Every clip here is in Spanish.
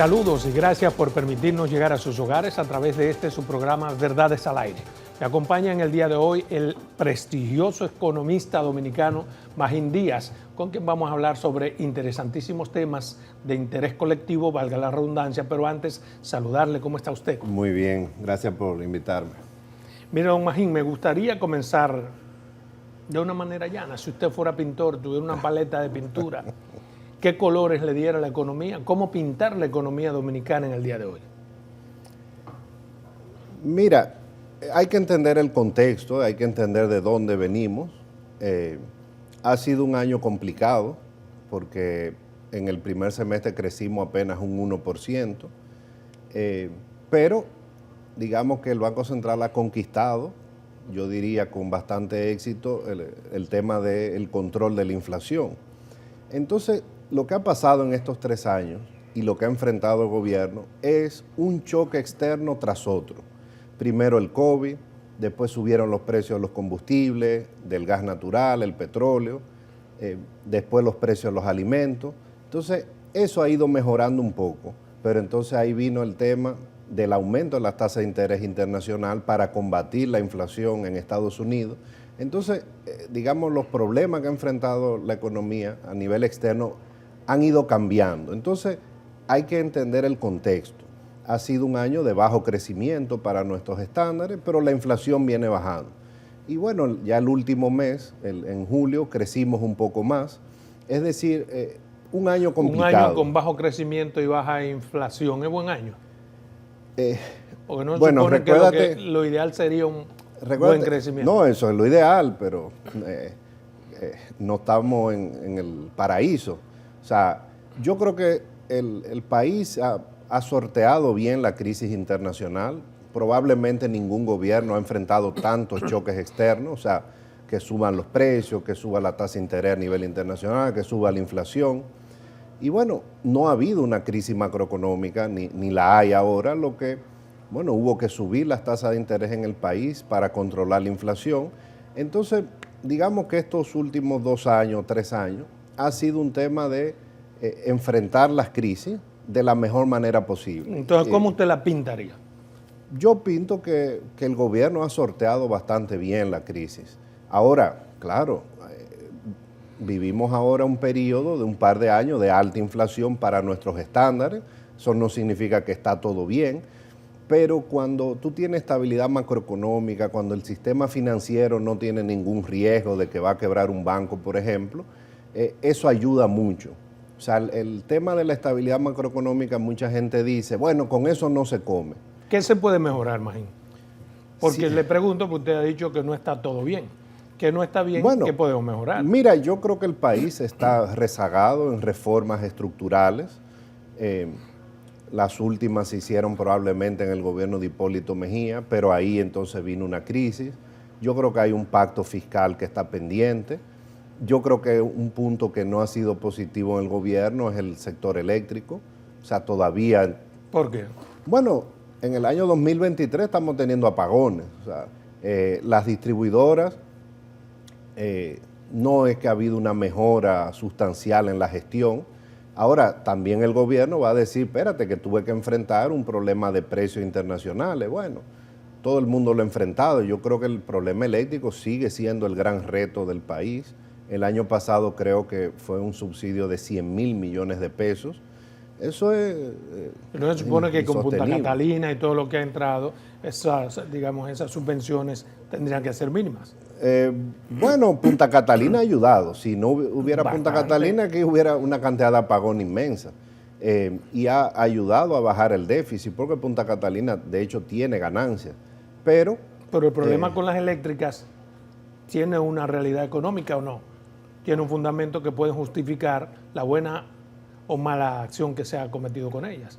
Saludos y gracias por permitirnos llegar a sus hogares a través de su programa Verdades al Aire. Me acompaña en el día de hoy el prestigioso economista dominicano Magín Díaz, con quien vamos a hablar sobre interesantísimos temas de interés colectivo, valga la redundancia, pero antes saludarle. ¿Cómo está usted? Muy bien, gracias por invitarme. Mire, don Magín, me gustaría comenzar de una manera llana. Si usted fuera pintor, tuviera una paleta de pintura, ¿qué colores le diera la economía? ¿Cómo pintar la economía dominicana en el día de hoy? Mira, hay que entender el contexto, hay que entender de dónde venimos. Ha sido un año complicado porque en el primer semestre crecimos apenas un 1%, pero digamos que el Banco Central ha conquistado, yo diría con bastante éxito, el tema del control de la inflación. Entonces, lo que ha pasado en estos 3 años y lo que ha enfrentado el gobierno es un choque externo tras otro. Primero el COVID, después subieron los precios de los combustibles, del gas natural, el petróleo, después los precios de los alimentos. Entonces, eso ha ido mejorando un poco, pero entonces ahí vino el tema del aumento de las tasas de interés internacional para combatir la inflación en Estados Unidos. Entonces, digamos, los problemas que ha enfrentado la economía a nivel externo han ido cambiando. Entonces, hay que entender el contexto. Ha sido un año de bajo crecimiento para nuestros estándares, pero la inflación viene bajando. Y bueno, ya el último mes, en julio, crecimos un poco más. Es decir, un año complicado. Un año con bajo crecimiento y baja inflación. ¿Es buen año? Porque no bueno, supone recuérdate, que lo ideal sería un buen crecimiento. No, eso es lo ideal, pero no estamos en el paraíso. O sea, yo creo que el país ha sorteado bien la crisis internacional. Probablemente ningún gobierno ha enfrentado tantos choques externos, o sea, que suban los precios, que suba la tasa de interés a nivel internacional, que suba la inflación. Y bueno, no ha habido una crisis macroeconómica, ni la hay ahora, lo que, bueno, hubo que subir las tasas de interés en el país para controlar la inflación. Entonces, digamos que estos últimos 2 años, 3 años, ha sido un tema de enfrentar las crisis de la mejor manera posible. Entonces, ¿cómo usted la pintaría? Yo pinto que el gobierno ha sorteado bastante bien la crisis. Ahora, claro, vivimos ahora un periodo de un par de años de alta inflación para nuestros estándares. Eso no significa que está todo bien, pero cuando tú tienes estabilidad macroeconómica, cuando el sistema financiero no tiene ningún riesgo de que va a quebrar un banco, por ejemplo, eso ayuda mucho. O sea, el tema de la estabilidad macroeconómica, mucha gente dice, bueno, con eso no se come. ¿Qué se puede mejorar, Magín? Porque Sí. le pregunto, porque usted ha dicho que no está todo bien. Que no está bien, Bueno, ¿qué podemos mejorar? Mira, yo creo que el país está rezagado en reformas estructurales. Las últimas se hicieron probablemente en el gobierno de Hipólito Mejía, pero ahí entonces vino una crisis. Yo creo que hay un pacto fiscal que está pendiente. Yo creo que un punto que no ha sido positivo en el gobierno es el sector eléctrico. O sea, todavía... ¿Por qué? Bueno, en el año 2023 estamos teniendo apagones. O sea, las distribuidoras... no es que ha habido una mejora sustancial en la gestión. Ahora, también el gobierno va a decir, espérate, que tuve que enfrentar un problema de precios internacionales. Bueno, todo el mundo lo ha enfrentado. Yo creo que el problema eléctrico sigue siendo el gran reto del país. El año pasado creo que fue un subsidio de 100.000 millones de pesos. Eso es Pero se supone que con Punta insostenible. Catalina y todo lo que ha entrado, esas subvenciones tendrían que ser mínimas. Bueno, Punta Catalina ha ayudado. Si no hubiera Punta Bastante. Catalina, aquí hubiera una cantidad de apagón inmensa. Y ha ayudado a bajar el déficit, porque Punta Catalina, de hecho, tiene ganancias. Pero el problema con las eléctricas, ¿tiene una realidad económica o no? ¿Tiene un fundamento que puede justificar la buena o mala acción que se ha cometido con ellas?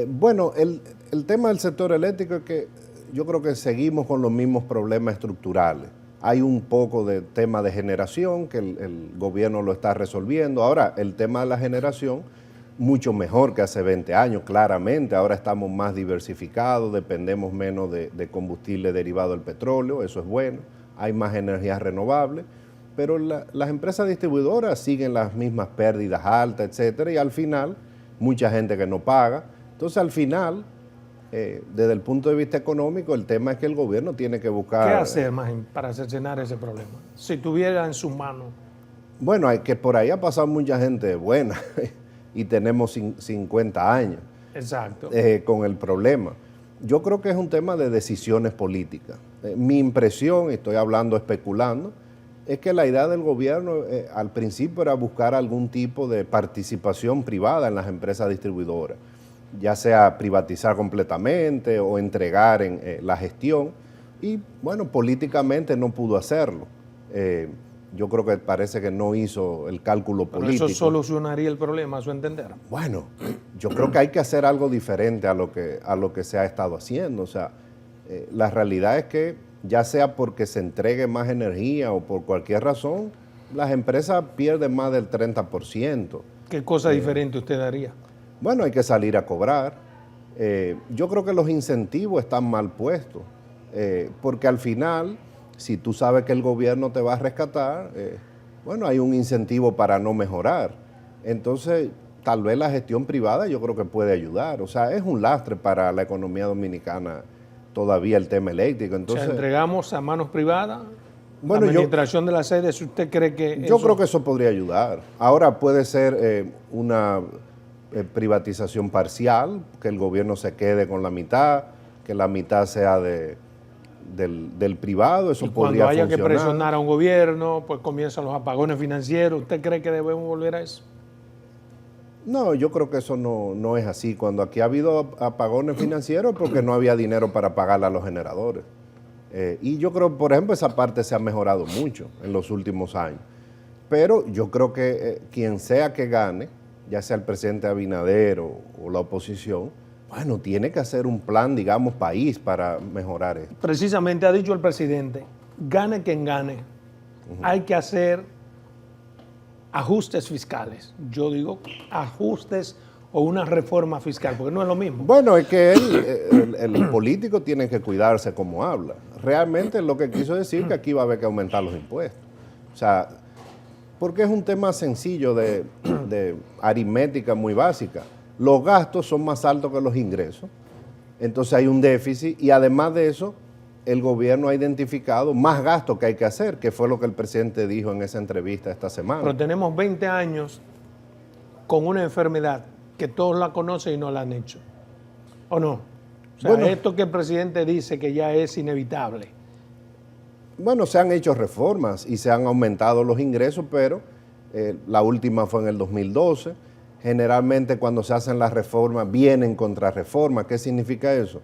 Bueno, el tema del sector eléctrico es que yo creo que seguimos con los mismos problemas estructurales. Hay un poco de tema de generación que el gobierno lo está resolviendo. Ahora, el tema de la generación, mucho mejor que hace 20 años, claramente. Ahora estamos más diversificados, dependemos menos de combustible derivado del petróleo, eso es bueno. Hay más energías renovables, pero las empresas distribuidoras siguen las mismas pérdidas altas, etcétera, y al final, mucha gente que no paga. Entonces, al final, desde el punto de vista económico, el tema es que el gobierno tiene que buscar... ¿Qué hacer más para cercenar ese problema? Si tuviera en sus manos. Bueno, hay que por ahí ha pasado mucha gente buena y tenemos 50 años. Exacto. Con el problema. Yo creo que es un tema de decisiones políticas. Mi impresión, y estoy hablando especulando, es que la idea del gobierno al principio era buscar algún tipo de participación privada en las empresas distribuidoras, ya sea privatizar completamente o entregar en la gestión, y bueno, políticamente no pudo hacerlo. Yo creo que parece que no hizo el cálculo político. ¿Eso solucionaría el problema, a su entender? Bueno, yo creo que hay que hacer algo diferente a lo que se ha estado haciendo. O sea, la realidad es que ya sea porque se entregue más energía o por cualquier razón, las empresas pierden más del 30%. ¿Qué cosa diferente usted haría? Bueno, hay que salir a cobrar. Yo creo que los incentivos están mal puestos, porque al final, si tú sabes que el gobierno te va a rescatar, bueno, hay un incentivo para no mejorar. Entonces, tal vez la gestión privada yo creo que puede ayudar. O sea, es un lastre para la economía dominicana todavía el tema eléctrico. Entonces, o sea, entregamos a manos privadas bueno, la administración de la sede. Si usted cree que yo creo que eso podría ayudar. Ahora puede ser una privatización parcial, que el gobierno se quede con la mitad, que la mitad sea del privado, eso podría funcionar. Cuando haya que presionar a un gobierno, pues comienzan los apagones financieros. ¿Usted cree que debemos volver a eso? No, yo creo que eso no es así. Cuando aquí ha habido apagones financieros es porque no había dinero para pagarle a los generadores. Y yo creo, por ejemplo, esa parte se ha mejorado mucho en los últimos años. Pero yo creo que quien sea que gane, ya sea el presidente Abinader o la oposición, bueno, tiene que hacer un plan, digamos, país para mejorar esto. Precisamente ha dicho el presidente, gane quien gane, hay que hacer ajustes fiscales. Yo digo ajustes o una reforma fiscal, porque no es lo mismo. Bueno, es que el político tiene que cuidarse como habla. Realmente lo que quiso decir que aquí va a haber que aumentar los impuestos. O sea, porque es un tema sencillo de aritmética muy básica. Los gastos son más altos que los ingresos, entonces hay un déficit y además de eso, el gobierno ha identificado más gastos que hay que hacer, que fue lo que el presidente dijo en esa entrevista esta semana. Pero tenemos 20 años con una enfermedad que todos la conocen y no la han hecho, ¿o no? O sea, bueno, esto que el presidente dice que ya es inevitable. Bueno, se han hecho reformas y se han aumentado los ingresos, pero la última fue en el 2012. Generalmente cuando se hacen las reformas vienen contrarreformas. ¿Qué significa eso?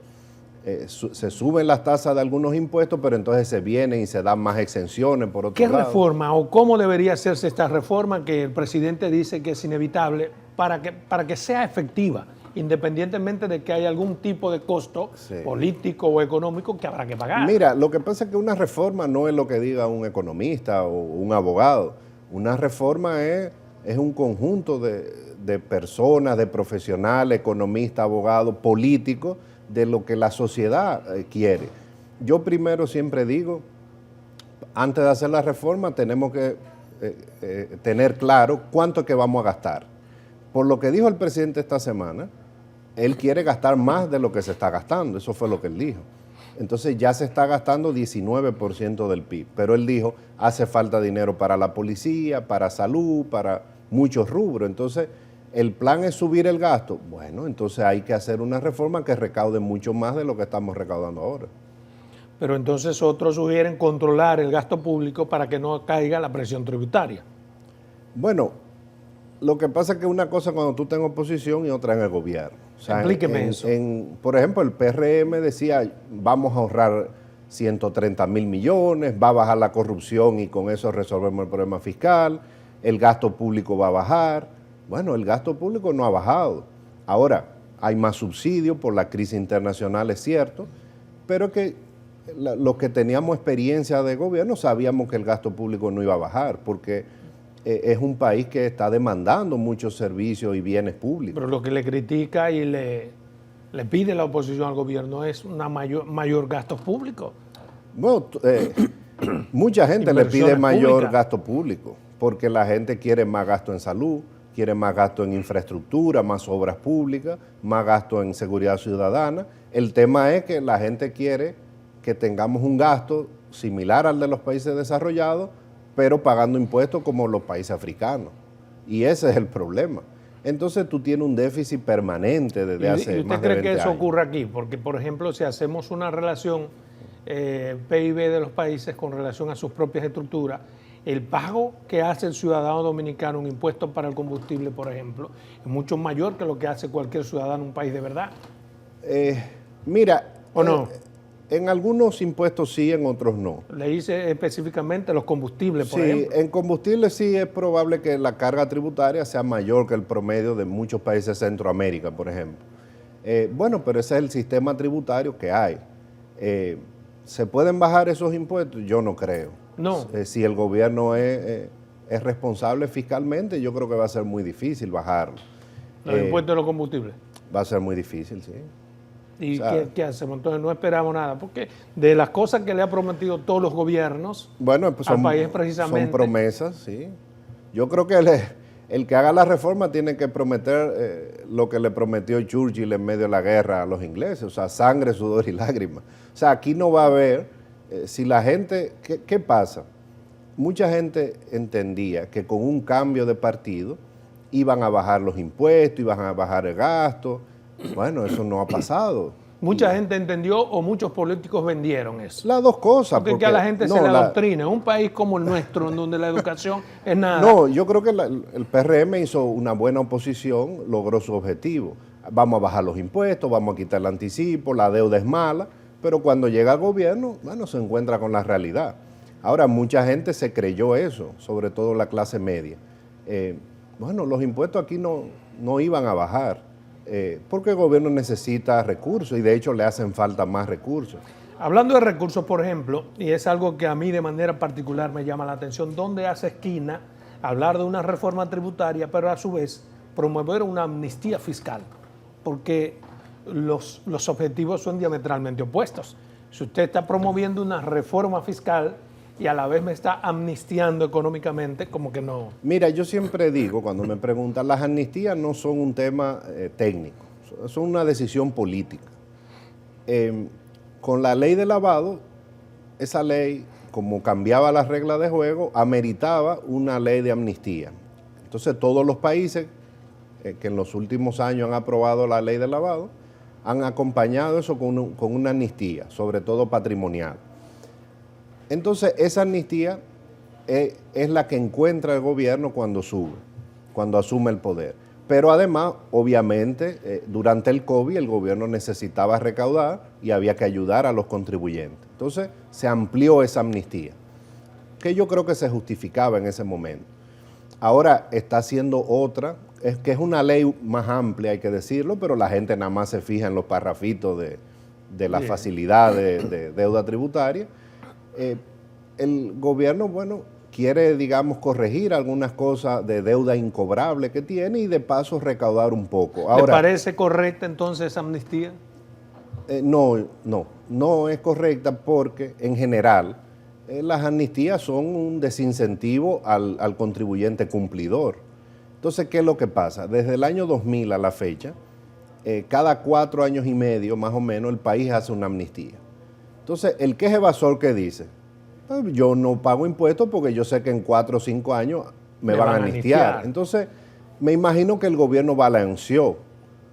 Se suben las tasas de algunos impuestos, pero entonces se vienen y se dan más exenciones por otro lado. ¿Qué reforma o cómo debería hacerse esta reforma que el presidente dice que es inevitable para que sea efectiva, independientemente de que haya algún tipo de costo político o económico que habrá que pagar? Mira, lo que pasa es que una reforma no es lo que diga un economista o un abogado. Una reforma es un conjunto de personas, de profesionales, economistas, abogados, políticos, de lo que la sociedad quiere. Yo primero siempre digo, antes de hacer la reforma tenemos que tener claro cuánto es que vamos a gastar. Por lo que dijo el presidente esta semana, él quiere gastar más de lo que se está gastando, eso fue lo que él dijo. Entonces ya se está gastando 19% del PIB, pero él dijo, hace falta dinero para la policía, para salud, para muchos rubros. Entonces, el plan es subir el gasto. Bueno, entonces hay que hacer una reforma que recaude mucho más de lo que estamos recaudando ahora. Pero entonces otros sugieren controlar el gasto público para que no caiga la presión tributaria. Bueno, lo que pasa es que una cosa cuando tú estás en oposición y otra en el gobierno. O sea, explíqueme eso. Por ejemplo, el PRM decía, vamos a ahorrar 130,000 millones, va a bajar la corrupción y con eso resolvemos el problema fiscal, el gasto público va a bajar. Bueno, el gasto público no ha bajado. Ahora, hay más subsidios por la crisis internacional, es cierto, pero que los que teníamos experiencia de gobierno sabíamos que el gasto público no iba a bajar, porque es un país que está demandando muchos servicios y bienes públicos. Pero lo que le critica y le pide la oposición al gobierno es una mayor gasto público. Bueno, mucha gente le pide mayor gasto público, porque la gente quiere más gasto en salud, quiere más gasto en infraestructura, más obras públicas, más gasto en seguridad ciudadana. El tema es que la gente quiere que tengamos un gasto similar al de los países desarrollados, pero pagando impuestos como los países africanos. Y ese es el problema. Entonces tú tienes un déficit permanente desde hace ¿Y más usted de 20 cree que eso años. ocurre aquí? Porque, por ejemplo, si hacemos una relación PIB de los países con relación a sus propias estructuras, el pago que hace el ciudadano dominicano, un impuesto para el combustible, por ejemplo, es mucho mayor que lo que hace cualquier ciudadano en un país de verdad. Mira, ¿O no? En algunos impuestos sí, en otros no. Le hice específicamente los combustibles, por Sí, ejemplo. en combustible sí es probable que la carga tributaria sea mayor que el promedio de muchos países de Centroamérica, por ejemplo. Bueno, pero ese es el sistema tributario que hay. ¿Se pueden bajar esos impuestos? Yo no creo. No. Si el gobierno es responsable fiscalmente, yo creo que va a ser muy difícil bajarlo. Los impuestos de los combustibles. Va a ser muy difícil, sí. ¿Y o sea, qué hacemos? Entonces no esperamos nada, porque de las cosas que le ha prometido todos los gobiernos Bueno, pues al país precisamente... son promesas, sí. Yo creo que el que haga la reforma tiene que prometer lo que le prometió Churchill en medio de la guerra a los ingleses, o sea, sangre, sudor y lágrimas. O sea, aquí no va a haber, si la gente, ¿qué pasa? Mucha gente entendía que con un cambio de partido iban a bajar los impuestos, iban a bajar el gasto. Bueno, eso no ha pasado. Mucha gente entendió o muchos políticos vendieron eso. Las dos cosas. Porque a la gente se le adoctrina. En un país como el nuestro, en donde la educación es nada. No, yo creo que el PRM hizo una buena oposición, logró su objetivo. Vamos a bajar los impuestos, vamos a quitar el anticipo, la deuda es mala, pero cuando llega al gobierno, bueno, se encuentra con la realidad. Ahora, mucha gente se creyó eso, sobre todo la clase media. Bueno, los impuestos aquí no iban a bajar. Porque el gobierno necesita recursos y de hecho le hacen falta más recursos. Hablando de recursos, por ejemplo, y es algo que a mí de manera particular me llama la atención, ¿dónde hace esquina hablar de una reforma tributaria, pero a su vez promover una amnistía fiscal? Porque los objetivos son diametralmente opuestos. Si usted está promoviendo una reforma fiscal y a la vez me está amnistiando económicamente, como que no. Mira, yo siempre digo, cuando me preguntan, las amnistías no son un tema técnico, son una decisión política. Con la ley de lavado, esa ley, como cambiaba las reglas de juego, ameritaba una ley de amnistía. Entonces, todos los países que en los últimos años han aprobado la ley de lavado, han acompañado eso con una amnistía, sobre todo patrimonial. Entonces, esa amnistía es la que encuentra el gobierno cuando asume el poder. Pero además, obviamente, durante el COVID el gobierno necesitaba recaudar y había que ayudar a los contribuyentes. Entonces, se amplió esa amnistía, que yo creo que se justificaba en ese momento. Ahora está haciendo otra, que es una ley más amplia, hay que decirlo, pero la gente nada más se fija en los parrafitos de la facilidad de deuda tributaria. El gobierno, bueno, quiere, digamos, corregir algunas cosas de deuda incobrable que tiene y de paso recaudar un poco. Ahora, ¿le parece correcta entonces esa amnistía? No es correcta porque en general las amnistías son un desincentivo al contribuyente cumplidor. Entonces, ¿qué es lo que pasa? Desde el año 2000 a la fecha, cada 4 años y medio más o menos el país hace una amnistía. Entonces, el que es evasor, ¿qué dice? Yo no pago impuestos porque yo sé que en 4 o 5 años me van a amnistiar. Entonces, me imagino que el gobierno balanceó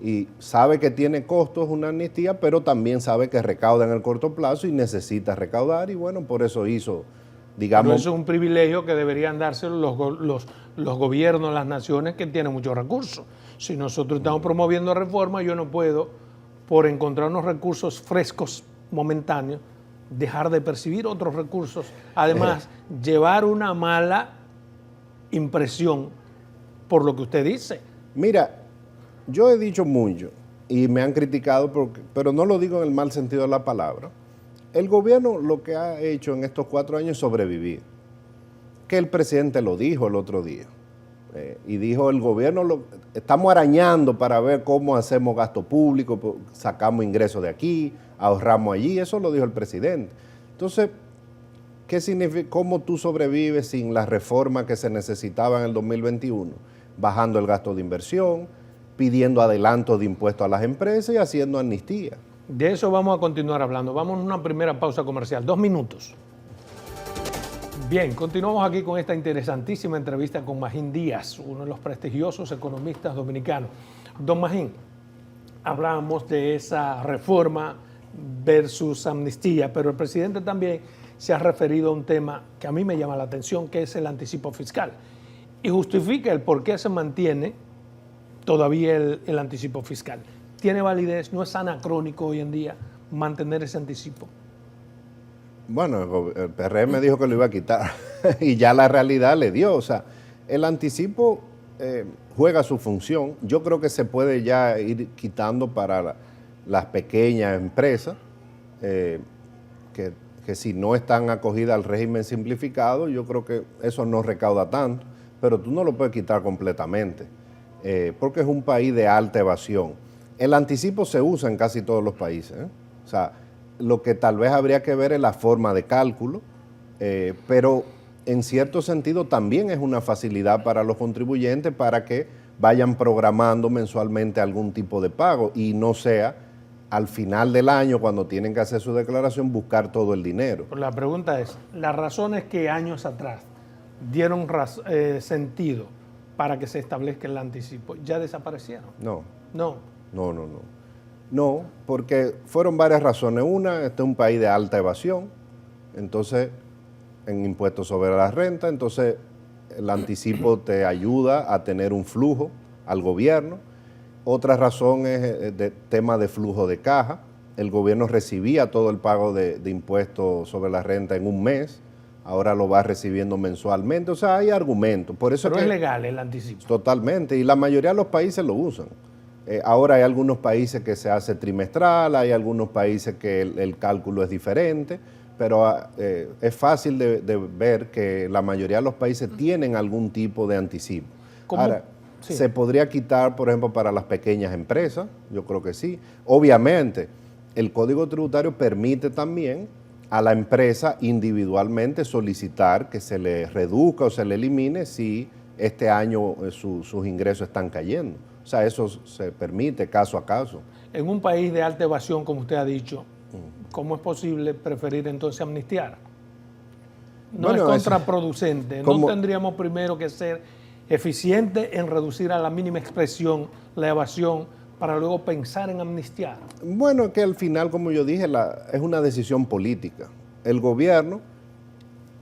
y sabe que tiene costos una amnistía, pero también sabe que recauda en el corto plazo y necesita recaudar y bueno, por eso hizo, digamos... Pero eso es un privilegio que deberían darse los gobiernos, las naciones que tienen muchos recursos. Si nosotros estamos promoviendo reformas, yo no puedo, por encontrar unos recursos frescos momentáneos, dejar de percibir otros recursos. Además, llevar una mala impresión por lo que usted dice. Mira, yo he dicho mucho y me han criticado, pero no lo digo en el mal sentido de la palabra. El gobierno lo que ha hecho en estos 4 años es sobrevivir. Que el presidente lo dijo el otro día. Y dijo, el gobierno estamos arañando para ver cómo hacemos gasto público, sacamos ingresos de aquí, ahorramos allí, eso lo dijo el presidente. Entonces, ¿qué significa? ¿Cómo tú sobrevives sin las reformas que se necesitaban en el 2021? bajando el gasto de inversión, pidiendo adelantos de impuestos a las empresas y haciendo amnistía. De eso vamos a continuar hablando. Vamos a una primera pausa comercial, 2 minutos. Bien, continuamos aquí con esta interesantísima entrevista con Magín Díaz, uno de los prestigiosos economistas dominicanos. Don Magín, hablábamos de esa reforma versus amnistía, pero el presidente también se ha referido a un tema que a mí me llama la atención, que es el anticipo fiscal. Y justifica el por qué se mantiene todavía el anticipo fiscal. ¿Tiene validez? ¿No es anacrónico hoy en día mantener ese anticipo? Bueno, el PRM dijo que lo iba a quitar y ya la realidad le dio. O sea, el anticipo juega su función. Yo creo que se puede ya ir quitando para las pequeñas empresas que si no están acogidas al régimen simplificado, yo creo que eso no recauda tanto, pero tú no lo puedes quitar completamente, porque es un país de alta evasión. El anticipo se usa en casi todos los países, ¿eh? O sea, lo que tal vez habría que ver es la forma de cálculo, pero en cierto sentido también es una facilidad para los contribuyentes para que vayan programando mensualmente algún tipo de pago y no sea al final del año, cuando tienen que hacer su declaración, buscar todo el dinero. Pero la pregunta es, las razones que años atrás dieron sentido para que se establezca el anticipo, ¿ya desaparecieron? No. No. No, porque fueron varias razones. Una, este es un país de alta evasión, entonces en impuestos sobre la renta, entonces el anticipo te ayuda a tener un flujo al gobierno. Otra razón es el tema de flujo de caja. El gobierno recibía todo el pago de impuestos sobre la renta en un mes, ahora lo va recibiendo mensualmente, o sea, hay argumentos. Por eso Pero es legal el anticipo. Totalmente, y la mayoría de los países lo usan. Ahora hay algunos países que se hace trimestral, hay algunos países que el cálculo es diferente, pero es fácil de ver que la mayoría de los países tienen algún tipo de anticipo. ¿Cómo? Ahora, Sí. se podría quitar, por ejemplo, para las pequeñas empresas, yo creo que sí. Obviamente, el Código Tributario permite también a la empresa individualmente solicitar que se le reduzca o se le elimine si este año sus ingresos están cayendo. O sea, eso se permite caso a caso. En un país de alta evasión, como usted ha dicho, ¿cómo es posible preferir entonces amnistiar? No Bueno, es contraproducente. ¿cómo? ¿No tendríamos primero que ser eficientes en reducir a la mínima expresión la evasión para luego pensar en amnistiar? Bueno, que al final, como yo dije, es una decisión política. El gobierno,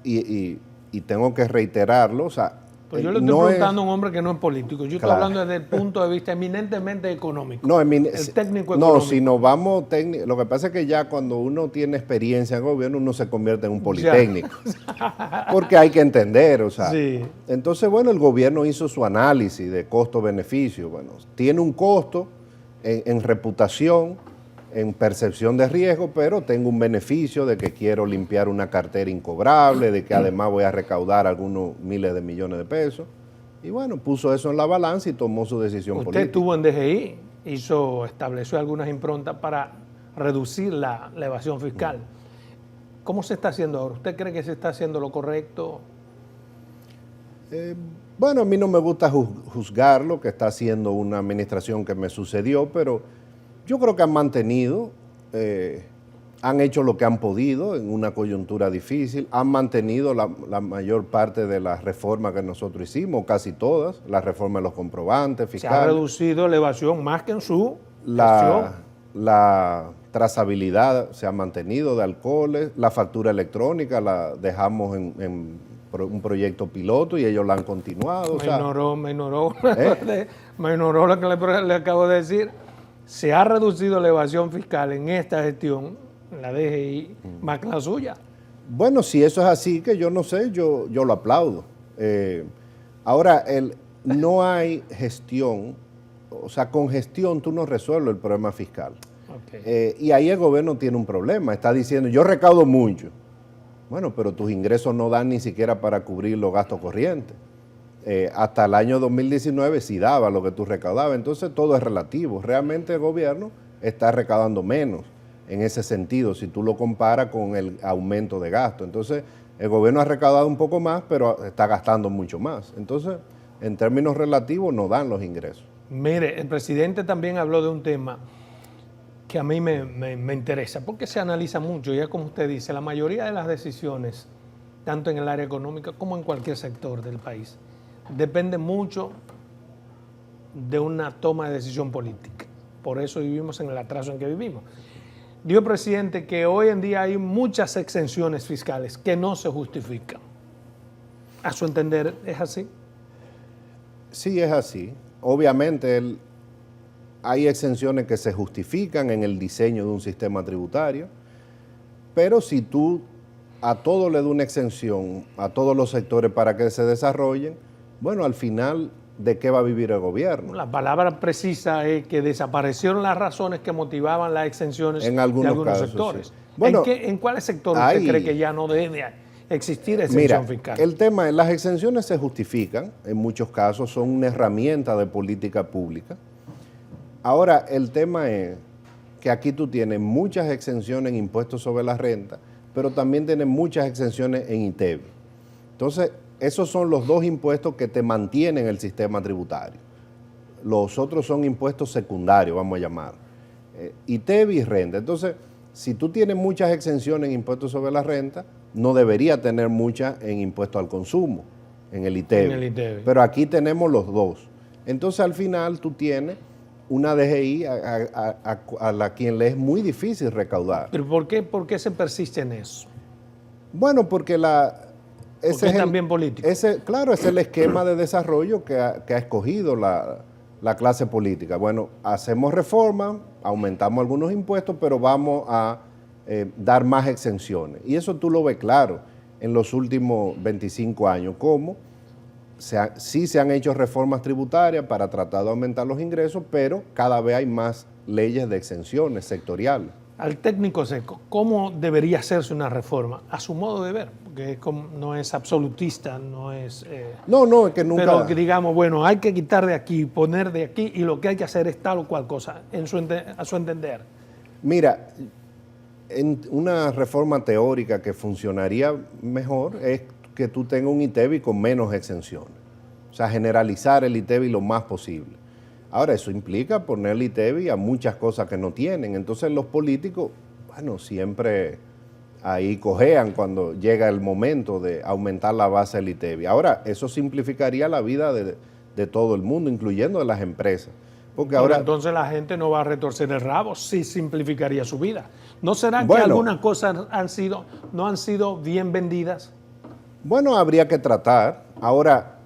y tengo que reiterarlo, o sea, Pues yo le estoy preguntando a un hombre que no es político. Yo estoy hablando desde el punto de vista eminentemente económico. No, el técnico económico. No, si nos vamos técnico, lo que pasa es que ya cuando uno tiene experiencia en gobierno, uno se convierte en un politécnico. Porque hay que entender, o sea. Sí. Entonces, bueno, el gobierno hizo su análisis de costo-beneficio. Bueno, tiene un costo en reputación, en percepción de riesgo, pero tengo un beneficio de que quiero limpiar una cartera incobrable, de que además voy a recaudar algunos miles de millones de pesos. Y bueno, puso eso en la balanza y tomó su decisión política. Usted estuvo en DGI, estableció algunas improntas para reducir la evasión fiscal. ¿Cómo se está haciendo ahora? ¿Usted cree que se está haciendo lo correcto? Bueno, a mí no me gusta juzgar lo que está haciendo una administración que me sucedió, pero yo creo que han mantenido, han hecho lo que han podido en una coyuntura difícil, han mantenido la mayor parte de las reformas que nosotros hicimos, casi todas, la reforma de los comprobantes fiscales. Se ha reducido la evasión más que en su la trazabilidad se ha mantenido de alcoholes, la factura electrónica la dejamos en un proyecto piloto y ellos la han continuado. Me ignoró lo que le acabo de decir. Se ha reducido la evasión fiscal en esta gestión, en la DGI, más que la suya. Bueno, si eso es así, que yo no sé, yo lo aplaudo. Ahora, no hay gestión, o sea, con gestión tú no resuelves el problema fiscal. Okay. Y ahí el gobierno tiene un problema, está diciendo, yo recaudo mucho. Bueno, pero tus ingresos no dan ni siquiera para cubrir los gastos corrientes. Hasta el año 2019 sí daba lo que tú recaudabas, entonces todo es relativo. Realmente el gobierno está recaudando menos en ese sentido, si tú lo comparas con el aumento de gasto. Entonces, el gobierno ha recaudado un poco más, pero está gastando mucho más. Entonces, en términos relativos no dan los ingresos. Mire, el presidente también habló de un tema que a mí me interesa, porque se analiza mucho, y es como usted dice, la mayoría de las decisiones, tanto en el área económica como en cualquier sector del país, depende mucho de una toma de decisión política. Por eso vivimos en el atraso en que vivimos. Dijo el presidente que hoy en día hay muchas exenciones fiscales que no se justifican. A su entender, ¿es así? Sí, es así. Obviamente hay exenciones que se justifican en el diseño de un sistema tributario, pero si tú a todo le das una exención, a todos los sectores para que se desarrollen, bueno, al final, ¿de qué va a vivir el gobierno? La palabra precisa es que desaparecieron las razones que motivaban las exenciones en de algunos casos, sectores. Sí. Bueno, ¿En cuáles sectores usted cree que ya no debe existir exención fiscal? El tema es, las exenciones se justifican, en muchos casos son una herramienta de política pública. Ahora, el tema es que aquí tú tienes muchas exenciones en impuestos sobre la renta, pero también tienes muchas exenciones en ITEVI. Entonces, esos son los dos impuestos que te mantienen el sistema tributario. Los otros son impuestos secundarios, vamos a llamar. ITEVI y renta. Entonces, si tú tienes muchas exenciones en impuestos sobre la renta, no debería tener muchas en impuestos al consumo, en el ITEVI. Pero aquí tenemos los dos. Entonces, al final, tú tienes una DGI a la quien le es muy difícil recaudar. ¿Pero por qué se persiste en eso? Bueno, porque ese es también político. Claro, es el esquema de desarrollo que ha escogido la clase política. Bueno, hacemos reformas, aumentamos algunos impuestos, pero vamos a dar más exenciones. Y eso tú lo ves claro en los últimos 25 años, cómo sí se han hecho reformas tributarias para tratar de aumentar los ingresos, pero cada vez hay más leyes de exenciones sectoriales. Al técnico seco, ¿cómo debería hacerse una reforma? A su modo de ver, porque no es absolutista, no es... No, es que nunca... Pero que digamos, bueno, hay que quitar de aquí, poner de aquí, y lo que hay que hacer es tal o cual cosa, a su entender. Mira, en una reforma teórica que funcionaría mejor es que tú tengas un ITEVI con menos exenciones. O sea, generalizar el ITEVI lo más posible. Ahora, eso implica poner el ITEVI a muchas cosas que no tienen. Entonces, los políticos, bueno, siempre ahí cojean cuando llega el momento de aumentar la base del ITEVI. Ahora, eso simplificaría la vida de todo el mundo, incluyendo de las empresas. Porque ahora, entonces la gente no va a retorcer el rabo, sí simplificaría su vida. ¿No será que algunas cosas no han sido bien vendidas? Bueno, habría que tratar. Ahora,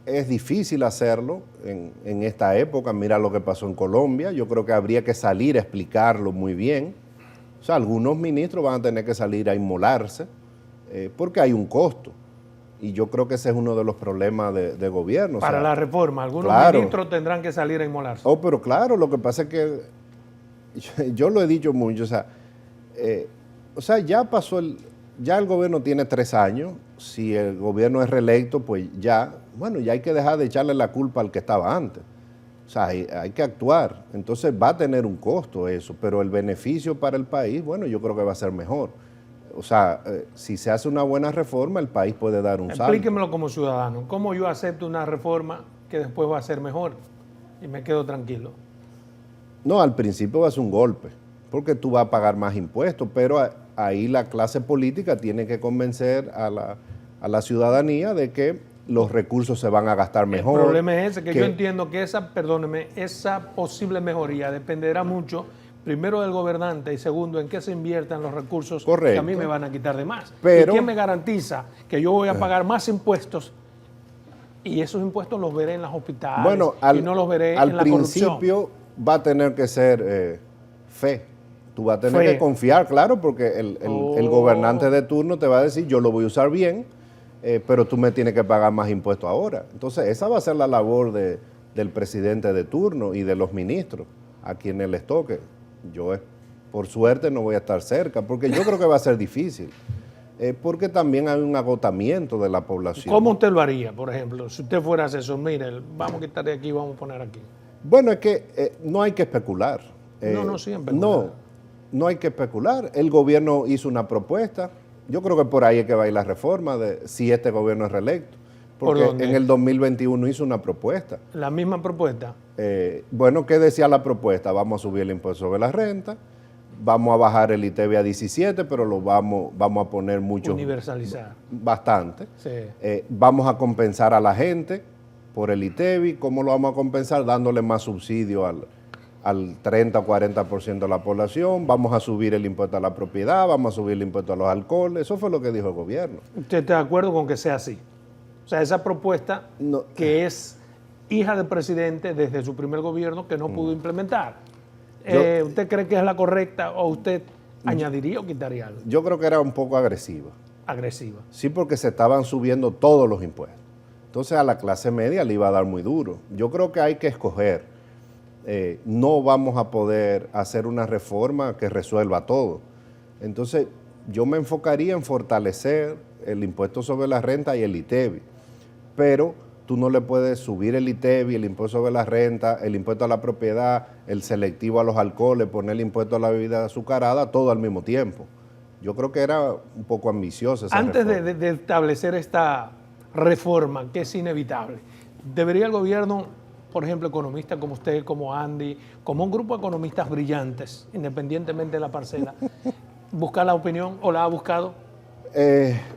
es difícil hacerlo en esta época. Mira lo que pasó en Colombia. Yo creo que habría que salir a explicarlo muy bien. O sea, algunos ministros van a tener que salir a inmolarse porque hay un costo. Y yo creo que ese es uno de los problemas de gobierno. Para la reforma, algunos ministros tendrán que salir a inmolarse. Oh, pero claro, lo que pasa es que yo lo he dicho mucho. O sea, ya pasó ya el gobierno tiene 3 años. Si el gobierno es reelecto, pues ya hay que dejar de echarle la culpa al que estaba antes. O sea, hay que actuar. Entonces va a tener un costo eso, pero el beneficio para el país, bueno, yo creo que va a ser mejor. O sea, si se hace una buena reforma, el país puede dar un salto. Explíquemelo como ciudadano. ¿Cómo yo acepto una reforma que después va a ser mejor y me quedo tranquilo? No, al principio va a ser un golpe, porque tú vas a pagar más impuestos, pero ahí la clase política tiene que convencer a la ciudadanía de que los recursos se van a gastar mejor. El problema es ese, que yo entiendo que esa posible mejoría dependerá mucho, primero del gobernante y segundo en qué se inviertan los recursos. Correcto. Que a mí me van a quitar de más. Pero, ¿y quién me garantiza que yo voy a pagar más impuestos y esos impuestos los veré en los hospitales y no los veré en la corrupción? Al principio va a tener que ser fe. Tú vas a tener que confiar, claro, porque el gobernante de turno te va a decir, yo lo voy a usar bien, pero tú me tienes que pagar más impuestos ahora. Entonces, esa va a ser la labor del presidente de turno y de los ministros, a quienes les toque. Yo, por suerte, no voy a estar cerca, porque yo creo que va a ser difícil, porque también hay un agotamiento de la población. ¿Cómo usted lo haría, por ejemplo? Si usted fuera asesor, mire, vamos a quitar de aquí, vamos a poner aquí. Bueno, es que no hay que especular. No siempre. No hay que especular. El gobierno hizo una propuesta. Yo creo que por ahí es que va a ir la reforma, si este gobierno es reelecto. Porque ¿Por dónde? en el 2021 hizo una propuesta. La misma propuesta. Bueno, ¿qué decía la propuesta? Vamos a subir el impuesto sobre la renta, vamos a bajar el ITEVI a 17, pero lo vamos a poner mucho. Universalizar. Bastante. Sí. Vamos a compensar a la gente por el ITEVI. ¿Cómo lo vamos a compensar? Dándole más subsidio al 30 o 40% de la población. Vamos a subir el impuesto a la propiedad, vamos a subir el impuesto a los alcoholes. Eso fue lo que dijo el gobierno. ¿Usted está de acuerdo con que sea así? O sea, esa propuesta No. que es hija del presidente desde su primer gobierno que no pudo implementar. ¿Usted cree que es la correcta o usted añadiría o quitaría algo? Yo creo que era un poco agresiva. Agresiva. Sí, porque se estaban subiendo todos los impuestos. Entonces a la clase media le iba a dar muy duro. Yo creo que hay que escoger. No vamos a poder hacer una reforma que resuelva todo. Entonces yo me enfocaría en fortalecer el impuesto sobre la renta y el ITEVI. Pero tú no le puedes subir el ITEVI, el impuesto sobre la renta, el impuesto a la propiedad, el selectivo a los alcoholes, poner el impuesto a la bebida azucarada, todo al mismo tiempo. Yo creo que era un poco ambiciosa esa Antes reforma. de establecer esta reforma, que es inevitable, ¿debería el gobierno, por ejemplo, economistas como usted, como Andy, como un grupo de economistas brillantes, independientemente de la parcela, buscar la opinión o la ha buscado?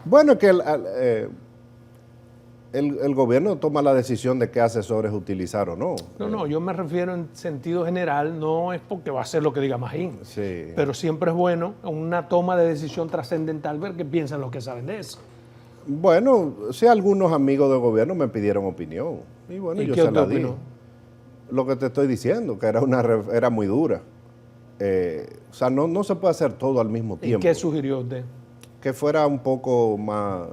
Bueno, que el gobierno toma la decisión de qué asesores utilizar o no. No, yo me refiero en sentido general, no es porque va a ser lo que diga Magín, Sí. pero siempre es bueno en una toma de decisión trascendental ver qué piensan los que saben de eso. Bueno, sí, algunos amigos del gobierno me pidieron opinión. Y bueno, ¿Y yo qué se la usted di. opinó? Lo que te estoy diciendo, que era muy dura. O sea, no se puede hacer todo al mismo ¿Y tiempo. qué sugirió usted? Que fuera un poco más,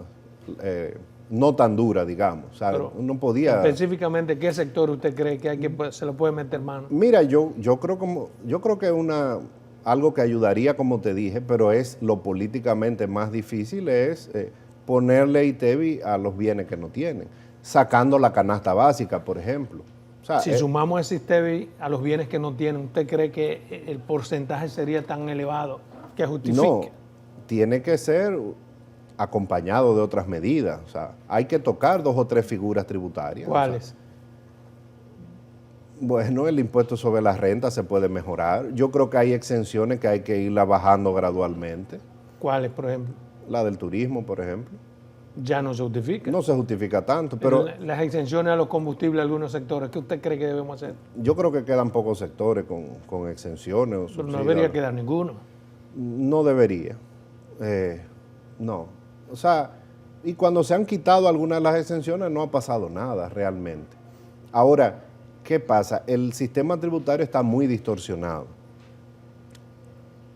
no tan dura, digamos. O sea, Pero no podía. Específicamente, ¿qué sector usted cree que se le puede meter mano? Mira, yo creo que algo que ayudaría, como te dije, pero es lo políticamente más difícil, es ponerle ITEVI a los bienes que no tienen, sacando la canasta básica, por ejemplo. O sea, Si sumamos ese ITEVI a los bienes que no tienen, ¿usted cree que el porcentaje sería tan elevado que justifique? no, tiene que ser acompañado de otras medidas. O sea, hay que tocar 2 o 3 figuras tributarias. ¿Cuáles? O sea, bueno, el impuesto sobre la renta se puede mejorar. Yo creo que hay exenciones que hay que irla bajando gradualmente. ¿Cuáles, por ejemplo? La del turismo, por ejemplo. Ya no se justifica. No se justifica tanto, pero Las exenciones a los combustibles de algunos sectores, ¿qué usted cree que debemos hacer? yo creo que quedan pocos sectores con exenciones o Pero no subsidios. debería quedar ninguno. No debería. No. O sea, y cuando se han quitado algunas de las exenciones no ha pasado nada realmente. Ahora, ¿qué pasa? El sistema tributario está muy distorsionado.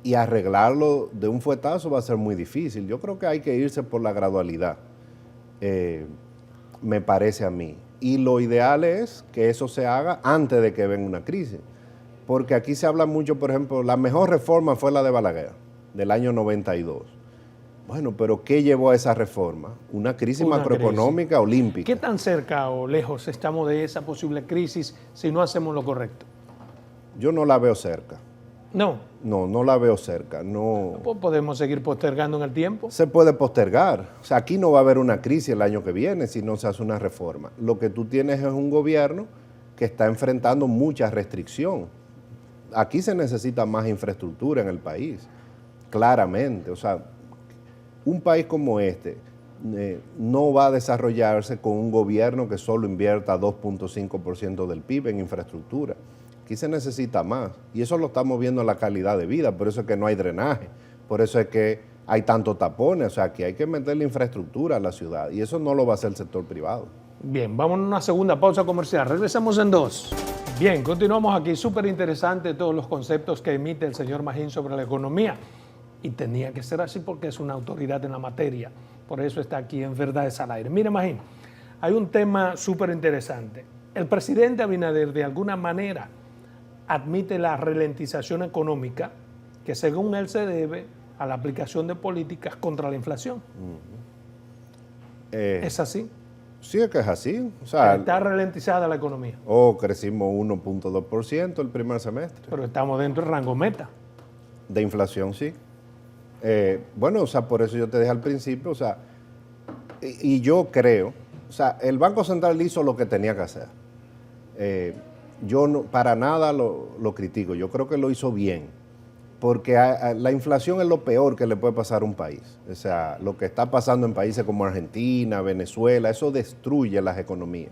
Y arreglarlo de un fuetazo va a ser muy difícil. Yo creo que hay que irse por la gradualidad, me parece a mí. Y lo ideal es que eso se haga antes de que venga una crisis. Porque aquí se habla mucho, por ejemplo, la mejor reforma fue la de Balaguer, del año 92. Bueno, pero ¿qué llevó a esa reforma? Una crisis macroeconómica olímpica. ¿Qué tan cerca o lejos estamos de esa posible crisis si no hacemos lo correcto? Yo no la veo cerca. No. No la veo cerca. No. Pues podemos seguir postergando en el tiempo. Se puede postergar. O sea, aquí no va a haber una crisis el año que viene si no se hace una reforma. Lo que tú tienes es un gobierno que está enfrentando mucha restricción. Aquí se necesita más infraestructura en el país, claramente. O sea, un país como este no va a desarrollarse con un gobierno que solo invierta 2.5% del PIB en infraestructura. Aquí se necesita más y eso lo estamos viendo en la calidad de vida, por eso es que no hay drenaje, por eso es que hay tantos tapones, o sea, aquí hay que meterle infraestructura a la ciudad y eso no lo va a hacer el sector privado. Bien, vamos a una segunda pausa comercial, regresamos en 2. Bien, continuamos aquí, súper interesante todos los conceptos que emite el señor Magín sobre la economía y tenía que ser así porque es una autoridad en la materia, por eso está aquí en Verdades al Aire. Mire Magín, hay un tema súper interesante, el presidente Abinader de alguna manera admite la ralentización económica que según él se debe a la aplicación de políticas contra la inflación. ¿Es así? Sí, es que es así. O sea, Está ralentizada la economía. Crecimos 1.2% el primer semestre. Pero estamos dentro del rango meta. De inflación, sí. Bueno, o sea, por eso yo te dije al principio, o sea, y yo creo, O sea, el Banco Central hizo lo que tenía que hacer. Yo no, para nada lo critico, yo creo que lo hizo bien, porque la inflación es lo peor que le puede pasar a un país. O sea, lo que está pasando en países como Argentina, Venezuela, eso destruye las economías.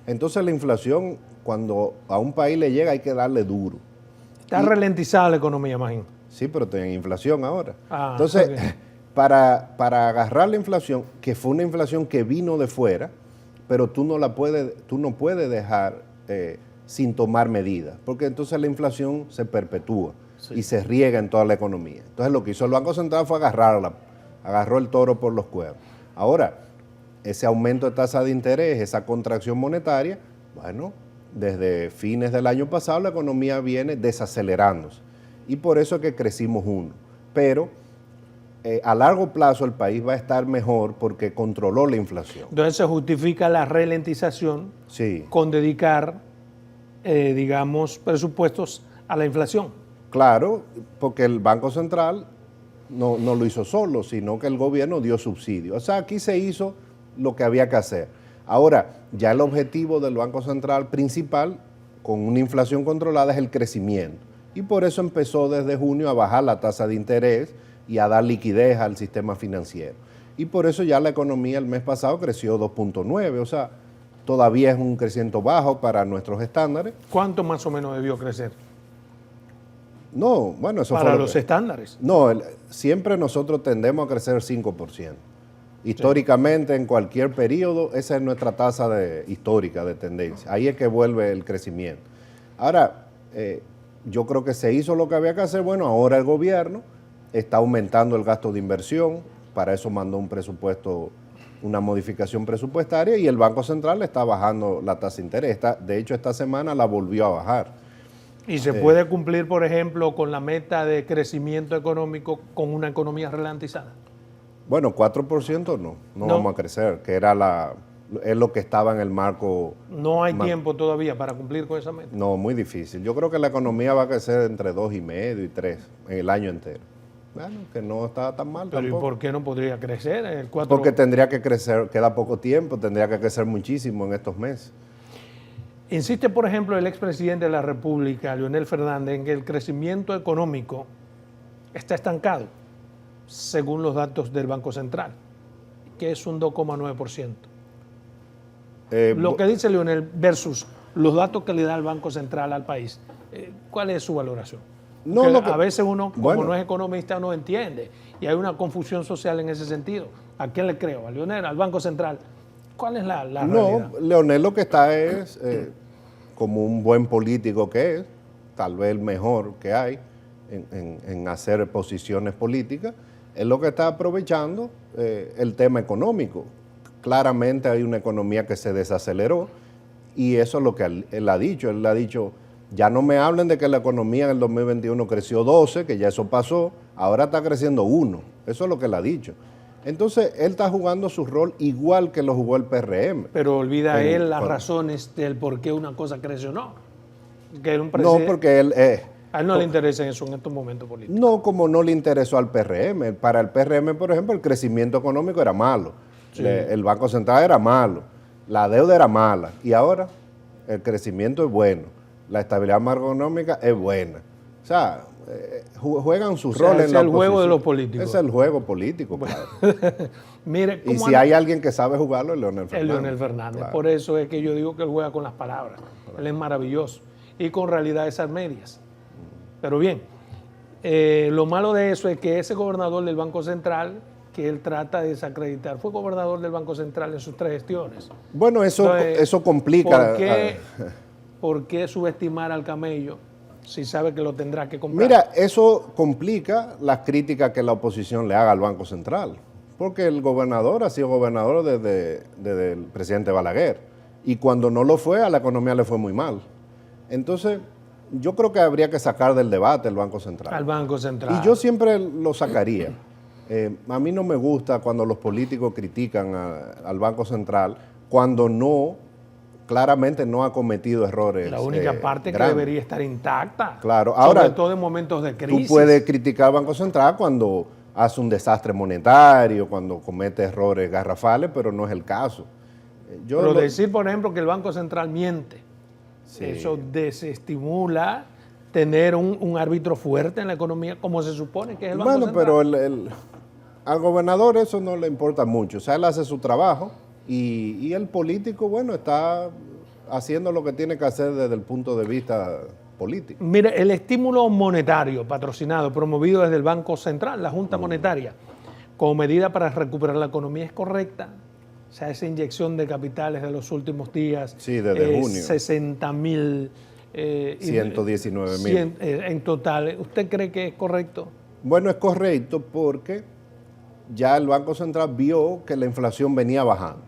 Entonces la inflación, cuando a un país le llega, hay que darle duro. Está ralentizada la economía, imagino. Sí, pero tienen inflación ahora. Ah, entonces, okay. para agarrar la inflación, que fue una inflación que vino de fuera, pero tú no puedes dejar sin tomar medidas, porque entonces la inflación se perpetúa y se riega en toda la economía. Entonces lo que hizo el Banco Central fue agarró el toro por los cuernos. Ahora, ese aumento de tasa de interés, esa contracción monetaria, bueno, desde fines del año pasado la economía viene desacelerándose y por eso es que crecimos 1. Pero a largo plazo el país va a estar mejor porque controló la inflación. Entonces se justifica la ralentización con dedicar, digamos, presupuestos a la inflación. Claro, porque el Banco Central no lo hizo solo, sino que el gobierno dio subsidio. O sea, aquí se hizo lo que había que hacer. Ahora, ya el objetivo del Banco Central principal, con una inflación controlada, es el crecimiento. Y por eso empezó desde junio a bajar la tasa de interés y a dar liquidez al sistema financiero. Y por eso ya la economía el mes pasado creció 2.9, o sea, todavía es un crecimiento bajo para nuestros estándares. ¿Cuánto más o menos debió crecer? No, bueno, eso para los estándares. No, siempre nosotros tendemos a crecer 5%. Históricamente, en cualquier periodo, esa es nuestra tasa histórica de tendencia. Ahí es que vuelve el crecimiento. Ahora, yo creo que se hizo lo que había que hacer. Bueno, ahora el gobierno está aumentando el gasto de inversión, para eso mandó un presupuesto, una modificación presupuestaria, y el Banco Central está bajando la tasa de interés. De hecho, esta semana la volvió a bajar. ¿Y se puede cumplir, por ejemplo, con la meta de crecimiento económico con una economía ralentizada? Bueno, 4% no vamos a crecer, que es lo que estaba en el marco. ¿No hay tiempo todavía para cumplir con esa meta? No, muy difícil. Yo creo que la economía va a crecer entre 2,5 y 3 en el año entero. Bueno, que no está tan mal pero tampoco. ¿Y por qué no podría crecer? El 4... Porque tendría que crecer, queda poco tiempo, tendría que crecer muchísimo en estos meses. Insiste, por ejemplo, el expresidente de la República, Leonel Fernández, en que el crecimiento económico está estancado, según los datos del Banco Central, que es un 2,9%. Lo que dice Leonel versus los datos que le da el Banco Central al país, ¿cuál es su valoración? No, a veces uno, como no es economista, no entiende y hay una confusión social en ese sentido. ¿A quién le creo? ¿A Leonel? ¿Al Banco Central? ¿Cuál es la realidad? No, Leonel lo que está es, como un buen político que es, tal vez el mejor que hay en hacer posiciones políticas, es lo que está aprovechando el tema económico. Claramente hay una economía que se desaceleró y eso es lo que él ha dicho. Él ha dicho, ya no me hablen de que la economía en el 2021 creció 12, que ya eso pasó, ahora está creciendo 1. Eso es lo que él ha dicho. Entonces, él está jugando su rol igual que lo jugó el PRM. Pero olvida él las razones del por qué una cosa creció o no. Que un no, porque él... a él no le interesa eso en estos momentos políticos. No, como no le interesó al PRM. Para el PRM, por ejemplo, el crecimiento económico era malo. Sí. El Banco Central era malo. La deuda era mala. Y ahora el crecimiento es bueno. La estabilidad macroeconómica es buena. O sea, juegan sus roles en la oposición. Es el juego de los políticos. Es el juego político, claro. Mire, y si hay alguien que sabe jugarlo, es Leonel Fernández. Es Leonel Fernández. Claro. Por eso es que yo digo que él juega con las palabras. Claro. Él es maravilloso. Y con realidades medias. Pero bien, lo malo de eso es que ese gobernador del Banco Central, que él trata de desacreditar, fue gobernador del Banco Central en sus 3 gestiones. Bueno, eso complica. ¿Por qué subestimar al camello si sabe que lo tendrá que comprar? Mira, eso complica las críticas que la oposición le haga al Banco Central, porque el gobernador ha sido gobernador desde el presidente Balaguer, y cuando no lo fue, a la economía le fue muy mal. Entonces, yo creo que habría que sacar del debate el Banco Central. Al Banco Central. Y yo siempre lo sacaría. A mí no me gusta cuando los políticos critican al Banco Central cuando claramente no ha cometido errores. La única parte grandes. Que debería estar intacta. Claro. Ahora, sobre todo en momentos de crisis. Tú puedes criticar al Banco Central cuando hace un desastre monetario, cuando comete errores garrafales, pero no es el caso. Pero decir, por ejemplo, que el Banco Central miente, Sí. eso desestimula tener un árbitro fuerte en la economía, como se supone que es el Banco Bueno, Central. pero al gobernador eso no le importa mucho. O sea, él hace su trabajo y el político, bueno, está haciendo lo que tiene que hacer desde el punto de vista político. Mire, el estímulo monetario patrocinado, promovido desde el Banco Central, la Junta Monetaria, como medida para recuperar la economía, ¿es correcta? O sea, esa inyección de capitales de los últimos días, Sí, desde junio. 60.000... 119.000. En total, ¿usted cree que es correcto? Bueno, es correcto porque ya el Banco Central vio que la inflación venía bajando.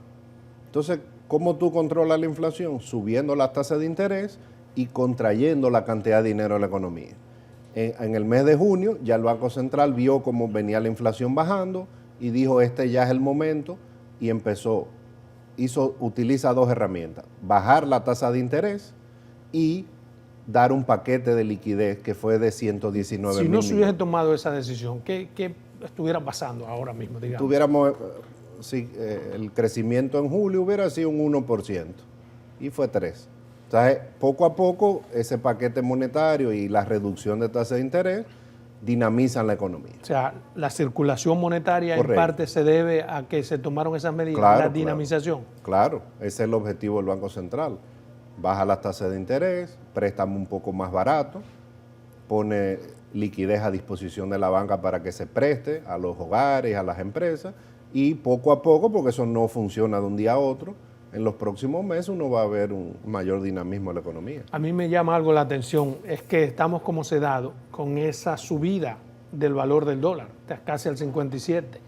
Entonces, ¿cómo tú controlas la inflación? Subiendo las tasas de interés y contrayendo la cantidad de dinero en la economía. En el mes de junio ya el Banco Central vio cómo venía la inflación bajando y dijo, este ya es el momento, y utiliza dos herramientas: bajar la tasa de interés y dar un paquete de liquidez que fue de 119 Si mil no se hubiese millones. tomado esa decisión, ¿qué estuviera pasando ahora mismo, digamos? Tuviéramos, el crecimiento en julio hubiera sido un 1% y fue 3%. Entonces, poco a poco, ese paquete monetario y la reducción de tasa de interés dinamizan la economía. O sea, la circulación monetaria Correcto. en parte se debe a que se tomaron esas medidas, Claro, la dinamización. Claro, ese es el objetivo del Banco Central. Baja las tasas de interés, préstamo un poco más barato, pone liquidez a disposición de la banca para que se preste a los hogares, a las empresas, y poco a poco, porque eso no funciona de un día a otro, en los próximos meses uno va a ver un mayor dinamismo en la economía. A mí me llama algo la atención, es que estamos como sedados con esa subida del valor del dólar, está casi al 57.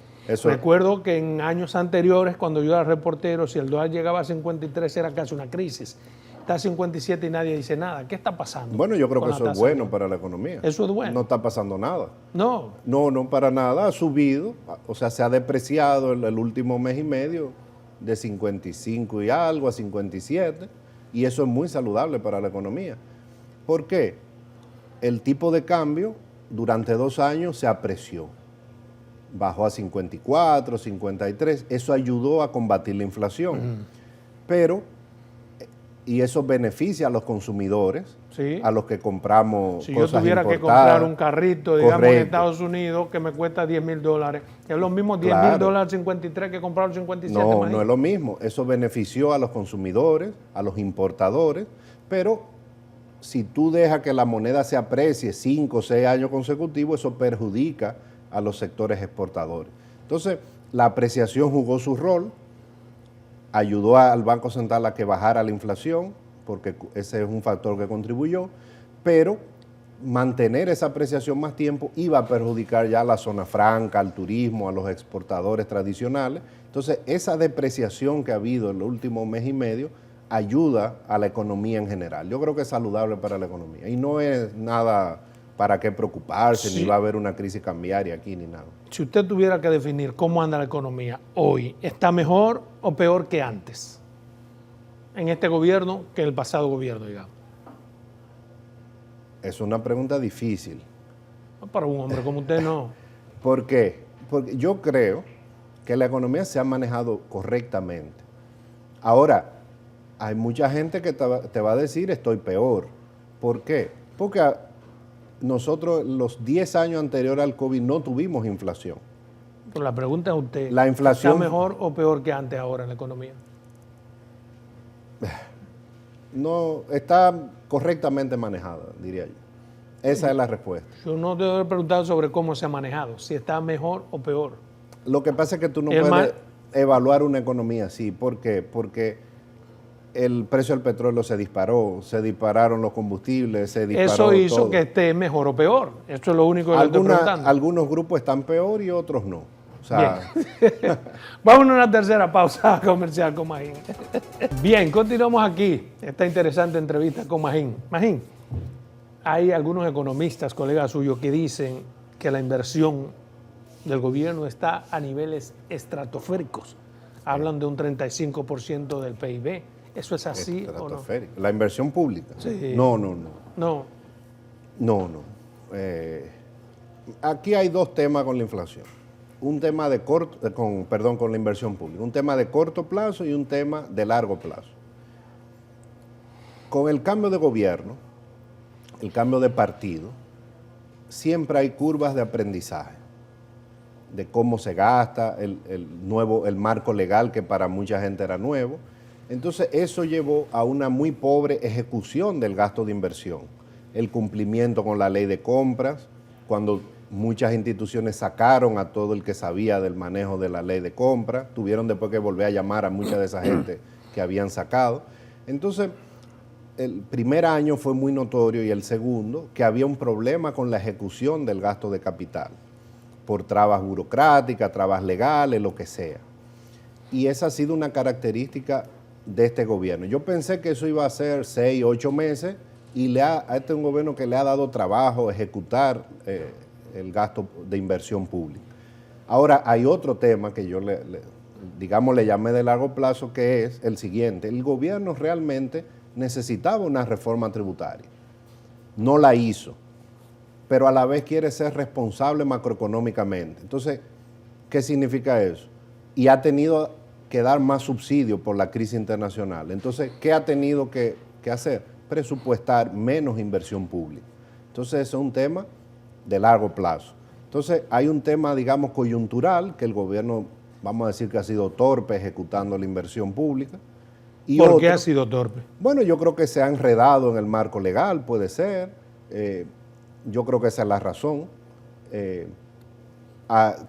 Recuerdo que en años anteriores, cuando yo era reportero, si el dólar llegaba a 53 era casi una crisis. Está a 57 y nadie dice nada. ¿Qué está pasando? Bueno, yo creo que eso es bueno para la economía. Eso es bueno. No está pasando nada. No. No, para nada. Ha subido, o sea, se ha depreciado el último mes y medio de 55 y algo a 57, y eso es muy saludable para la economía. ¿Por qué? El tipo de cambio durante 2 años se apreció. Bajó a 54, 53. Eso ayudó a combatir la inflación. Y eso beneficia a los consumidores, sí, a los que compramos si cosas yo tuviera importadas. Que comprar un carrito, digamos, Correcto. en Estados Unidos, que me cuesta $10,000, es lo mismo $10,000 53 que comprar 57. No es lo mismo. Eso benefició a los consumidores, a los importadores, pero si tú dejas que la moneda se aprecie 5 o 6 años consecutivos, eso perjudica a los sectores exportadores. Entonces, la apreciación jugó su rol, ayudó al Banco Central a que bajara la inflación, porque ese es un factor que contribuyó, pero mantener esa apreciación más tiempo iba a perjudicar ya a la zona franca, al turismo, a los exportadores tradicionales. Entonces, esa depreciación que ha habido en los últimos mes y medio ayuda a la economía en general. Yo creo que es saludable para la economía y no es nada para qué preocuparse, sí, ni va a haber una crisis cambiaria aquí, ni nada. Si usted tuviera que definir cómo anda la economía hoy, ¿está mejor o peor que antes? En este gobierno que en el pasado gobierno, digamos. Es una pregunta difícil. Para un hombre como usted, no. ¿Por qué? Porque yo creo que la economía se ha manejado correctamente. Ahora, hay mucha gente que te va a decir estoy peor. ¿Por qué? Porque nosotros los 10 años anteriores al COVID no tuvimos inflación. Pero la pregunta es a usted, La inflación, ¿está mejor o peor que antes ahora en la economía? No, está correctamente manejada, diría yo. Esa es la respuesta. Yo no te he preguntado sobre cómo se ha manejado, si está mejor o peor. Lo que pasa es que tú no puedes evaluar una economía así. ¿Por qué? Porque el precio del petróleo se disparó, se dispararon los combustibles, se disparó Eso hizo todo. que esté mejor o peor. Eso es lo único que estoy preguntando. Algunos grupos están peor y otros no. O sea, bien. Vamos a una tercera pausa comercial con Magín. Bien, continuamos aquí, esta interesante entrevista con Magín. Magín, hay algunos economistas, colegas suyos, que dicen que la inversión del gobierno está a niveles estratosféricos. Hablan de un 35% del PIB. ¿Eso es así o no? ¿La inversión pública? Sí. No. Aquí hay dos temas con la inflación. un tema de con la inversión pública, un tema de corto plazo y un tema de largo plazo. Con el cambio de gobierno, el cambio de partido, siempre hay curvas de aprendizaje, de cómo se gasta, el marco legal que para mucha gente era nuevo. Entonces eso llevó a una muy pobre ejecución del gasto de inversión, el cumplimiento con la ley de compras, cuando muchas instituciones sacaron a todo el que sabía del manejo de la ley de compras, tuvieron después que volver a llamar a mucha de esa gente que habían sacado. Entonces, el primer año fue muy notorio y el segundo, que había un problema con la ejecución del gasto de capital, por trabas burocráticas, trabas legales, lo que sea. Y esa ha sido una característica de este gobierno. Yo pensé que eso iba a ser 6, 8 meses y a este es un gobierno que le ha dado trabajo ejecutar el gasto de inversión pública. Ahora, hay otro tema que yo le llamé de largo plazo, que es el siguiente. El gobierno realmente necesitaba una reforma tributaria. No la hizo, pero a la vez quiere ser responsable macroeconómicamente. Entonces, ¿qué significa eso? Y ha tenido que dar más subsidio por la crisis internacional. Entonces, ¿qué ha tenido que hacer? Presupuestar menos inversión pública. Entonces, eso es un tema de largo plazo. Entonces, hay un tema, digamos, coyuntural, que el gobierno, vamos a decir que ha sido torpe ejecutando la inversión pública. Y ¿por qué ha sido torpe? Bueno, yo creo que se ha enredado en el marco legal, puede ser. Yo creo que esa es la razón.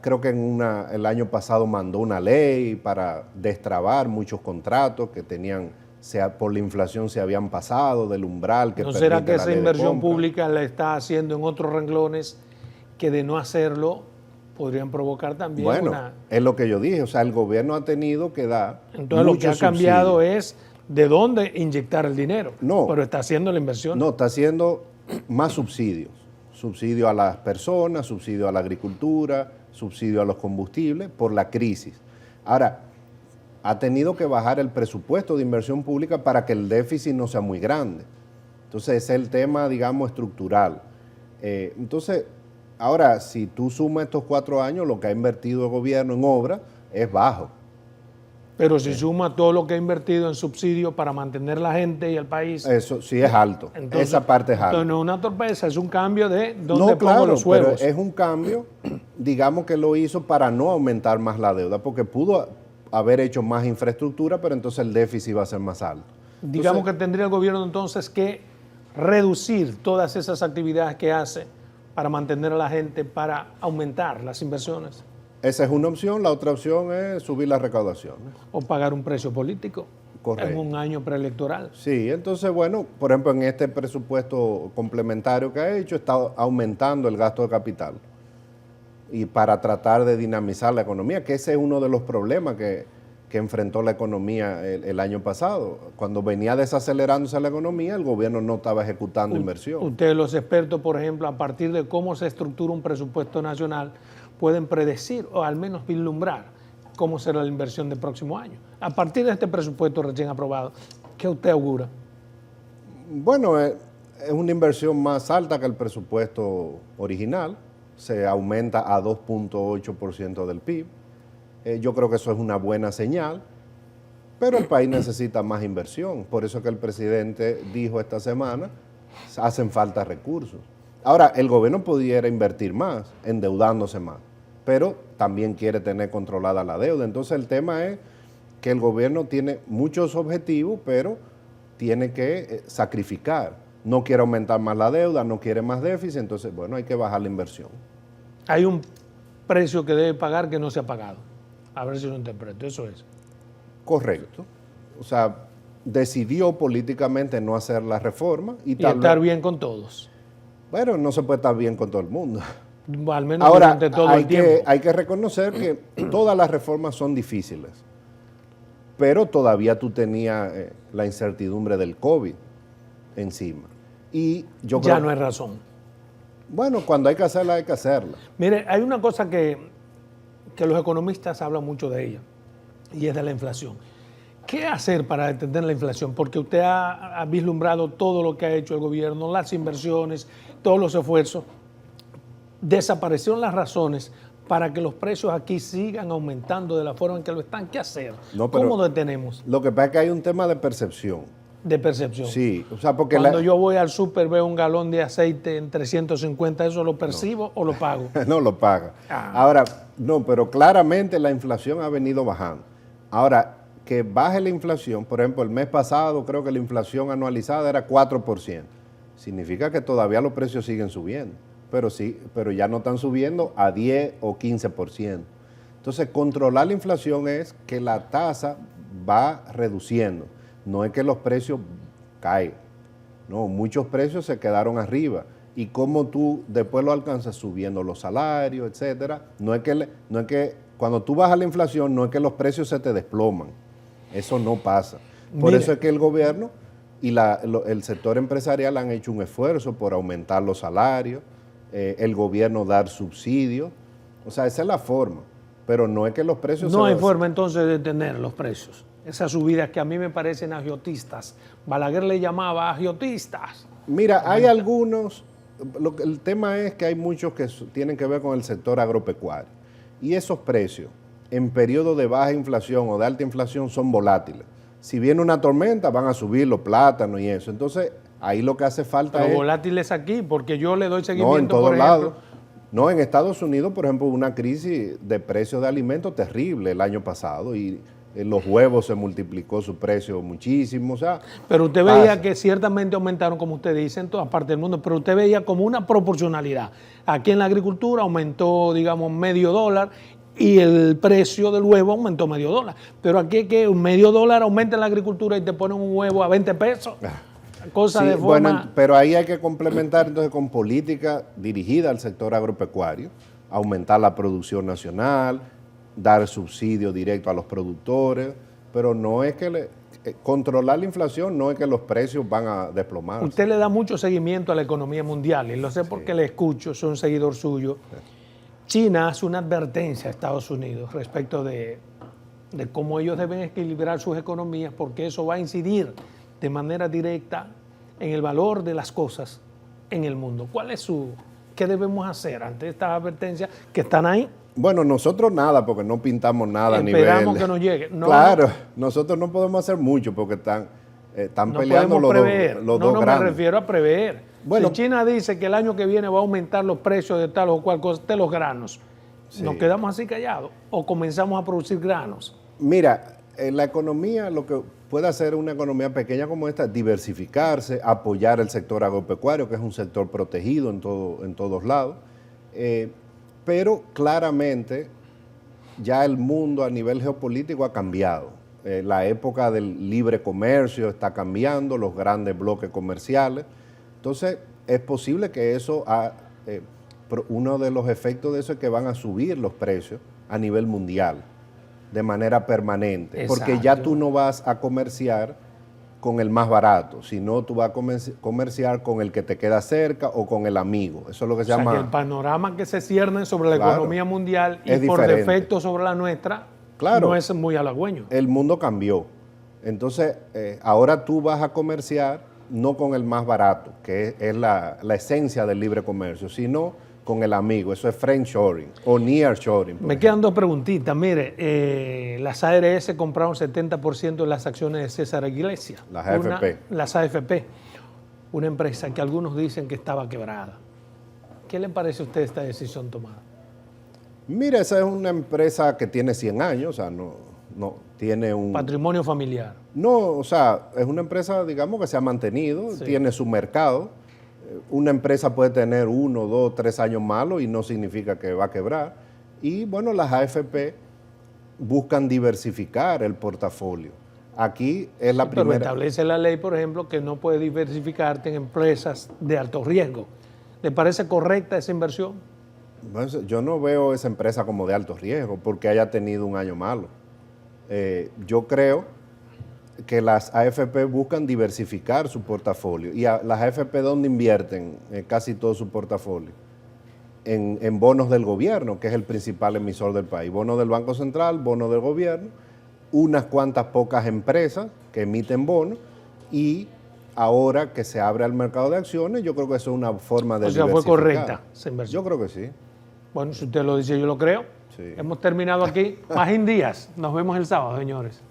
Creo que el año pasado mandó una ley para destrabar muchos contratos que tenían, por la inflación se habían pasado del umbral que permite la ley de compra. ¿No será que esa inversión pública la está haciendo en otros renglones que de no hacerlo podrían provocar también bueno, es lo que yo dije, o sea, el gobierno ha tenido que dar. Entonces lo que ha cambiado es de dónde inyectar el dinero, pero está haciendo la inversión. No, está haciendo más subsidios, subsidio a las personas, subsidio a la agricultura, subsidio a los combustibles por la crisis. Ahora, ha tenido que bajar el presupuesto de inversión pública para que el déficit no sea muy grande. Entonces, ese es el tema, digamos, estructural. Entonces, ahora, si tú sumas estos 4 años, lo que ha invertido el gobierno en obra es bajo. Pero si suma todo lo que ha invertido en subsidios para mantener la gente y el país... Eso sí es alto, entonces, esa parte es alta. Entonces no es una torpeza, es un cambio de dónde pongo los huevos. Pero es un cambio, digamos que lo hizo para no aumentar más la deuda, porque pudo haber hecho más infraestructura, pero entonces el déficit va a ser más alto. Digamos que tendría el gobierno entonces que reducir todas esas actividades que hace para mantener a la gente, para aumentar las inversiones. Esa es una opción. La otra opción es subir las recaudaciones. O pagar un precio político. Correcto. En un año preelectoral. Sí, entonces, bueno, por ejemplo, en este presupuesto complementario que ha hecho, está aumentando el gasto de capital. Y para tratar de dinamizar la economía, que ese es uno de los problemas que enfrentó la economía el año pasado. Cuando venía desacelerándose la economía, el gobierno no estaba ejecutando inversión. Ustedes, los expertos, por ejemplo, a partir de cómo se estructura un presupuesto nacional, pueden predecir o al menos vislumbrar cómo será la inversión del próximo año. A partir de este presupuesto recién aprobado, ¿qué usted augura? Bueno, es una inversión más alta que el presupuesto original. Se aumenta a 2.8% del PIB. Yo creo que eso es una buena señal, pero el país necesita más inversión. Por eso que el presidente dijo esta semana, hacen falta recursos. Ahora, el gobierno pudiera invertir más, endeudándose más, pero también quiere tener controlada la deuda. Entonces el tema es que el gobierno tiene muchos objetivos, pero tiene que sacrificar. No quiere aumentar más la deuda, no quiere más déficit, entonces, bueno, hay que bajar la inversión. Hay un precio que debe pagar que no se ha pagado. A ver si lo interpreto, eso es. Correcto. O sea, decidió políticamente no hacer la reforma. Y estar bien con todos. Bueno, no se puede estar bien con todo el mundo. Al menos ahora, durante todo el tiempo. Hay que reconocer que todas las reformas son difíciles, pero todavía tú tenías la incertidumbre del COVID encima. Y yo creo, ya no hay razón. Bueno, cuando hay que hacerla, hay que hacerla. Mire, hay una cosa que los economistas hablan mucho de ella, y es de la inflación. ¿Qué hacer para detener la inflación? Porque usted ha vislumbrado todo lo que ha hecho el gobierno, las inversiones, todos los esfuerzos. Desaparecieron las razones para que los precios aquí sigan aumentando de la forma en que lo están? ¿Qué hacer? No, pero ¿Cómo detenemos? lo que pasa es que hay un tema de percepción. De percepción. Sí, o sea, porque Cuando yo voy al súper veo un galón de aceite en 350, ¿eso lo percibo o lo pago? no lo paga. Ah. Ahora, no, pero claramente la inflación ha venido bajando. Ahora, que baje la inflación, por ejemplo, el mes pasado creo que la inflación anualizada era 4%. Significa que todavía los precios siguen subiendo, pero sí, pero ya no están subiendo a 10 o 15%. Entonces, controlar la inflación es que la tasa va reduciendo, no es que los precios caigan. No, muchos precios se quedaron arriba. Y cómo tú después lo alcanzas subiendo los salarios, etcétera. No es que cuando tú bajas la inflación, no es que los precios se te desploman. Eso no pasa. Por Mire, eso es que el gobierno y el sector empresarial han hecho un esfuerzo por aumentar los salarios, el gobierno dar subsidios. O sea, esa es la forma. Pero no es que los precios... No hay forma entonces de detener los precios. Esas subidas que a mí me parecen agiotistas. Balaguer le llamaba agiotistas. Mira, hay algunos... El tema es que hay muchos que tienen que ver con el sector agropecuario. Y esos precios, en periodo de baja inflación o de alta inflación, son volátiles. Si viene una tormenta, van a subir los plátanos y eso. Entonces, ahí lo que hace falta Pero es... volátiles aquí, porque yo le doy seguimiento, No, en todos por ejemplo. lados. No, en Estados Unidos, por ejemplo, hubo una crisis de precios de alimentos terrible el año pasado y los huevos se multiplicó su precio muchísimo. O sea, Pero usted veía que ciertamente aumentaron, como usted dice, en todas partes del mundo, pero usted veía como una proporcionalidad. Aquí en la agricultura aumentó, digamos, $0.50 y el precio del huevo aumentó $0.50. Pero aquí es que $0.50 aumenta en la agricultura y te ponen un huevo a 20 pesos. Cosa sí, de forma... bueno, pero ahí hay que complementar entonces con política dirigida al sector agropecuario, aumentar la producción nacional, dar subsidio directo a los productores, pero no es que controlar la inflación no es que los precios van a desplomarse. Usted le da mucho seguimiento a la economía mundial y lo sé porque le escucho, soy un seguidor suyo. China hace una advertencia a Estados Unidos respecto de cómo ellos deben equilibrar sus economías porque eso va a incidir de manera directa en el valor de las cosas en el mundo. ¿Qué debemos hacer ante estas advertencias que están ahí? Bueno, nosotros nada, porque no pintamos nada a nivel... Esperamos que nos llegue. No, claro, nosotros no podemos hacer mucho porque están no peleando podemos prever. los dos No grandes. me refiero a prever. Bueno, si China dice que el año que viene va a aumentar los precios de tal o cual cosa, de los granos, sí. ¿nos quedamos así callados o comenzamos a producir granos? Mira, la economía, lo que puede hacer una economía pequeña como esta, diversificarse, apoyar el sector agropecuario, que es un sector protegido en todos lados, pero claramente ya el mundo a nivel geopolítico ha cambiado. La época del libre comercio está cambiando, los grandes bloques comerciales. Entonces, es posible que eso, uno de los efectos de eso es que van a subir los precios a nivel mundial de manera permanente. Exacto. Porque ya tú no vas a comerciar con el más barato, sino tú vas a comerciar con el que te queda cerca o con el amigo. Eso es lo que se llama... Que el panorama que se cierne sobre la economía mundial y es por diferente. Defecto sobre la nuestra Claro, no es muy halagüeño. El mundo cambió. Entonces, ahora tú vas a comerciar no con el más barato, que es la esencia del libre comercio, sino con el amigo. Eso es friendshoring o nearshoring. Me quedan dos preguntitas. Mire, las ARS compraron 70% de las acciones de César Iglesias. Las AFP. Las AFP. Una empresa que algunos dicen que estaba quebrada. ¿Qué le parece a usted esta decisión tomada? Mira, esa es una empresa que tiene 100 años, o sea, no tiene un... Patrimonio familiar. No, o sea, es una empresa, digamos, que se ha mantenido, sí. Tiene su mercado. Una empresa puede tener 1, 2, 3 años malos y no significa que va a quebrar. Y bueno, las AFP buscan diversificar el portafolio. Aquí es la primera... Pero establece la ley, por ejemplo, que no puedes diversificarte en empresas de alto riesgo. ¿Le parece correcta esa inversión? Bueno, yo no veo esa empresa como de alto riesgo porque haya tenido un año malo. Yo creo que las AFP buscan diversificar su portafolio. ¿Y las AFP dónde invierten casi todo su portafolio? En bonos del gobierno, que es el principal emisor del país. Bonos del Banco Central, bonos del gobierno, unas cuantas pocas empresas que emiten bonos y ahora que se abre al mercado de acciones, yo creo que eso es una forma de diversificar. ¿Fue correcta esa inversión? Yo creo que sí. Bueno, si usted lo dice, yo lo creo. Sí. Hemos terminado aquí. Magín Díaz. Nos vemos el sábado, señores.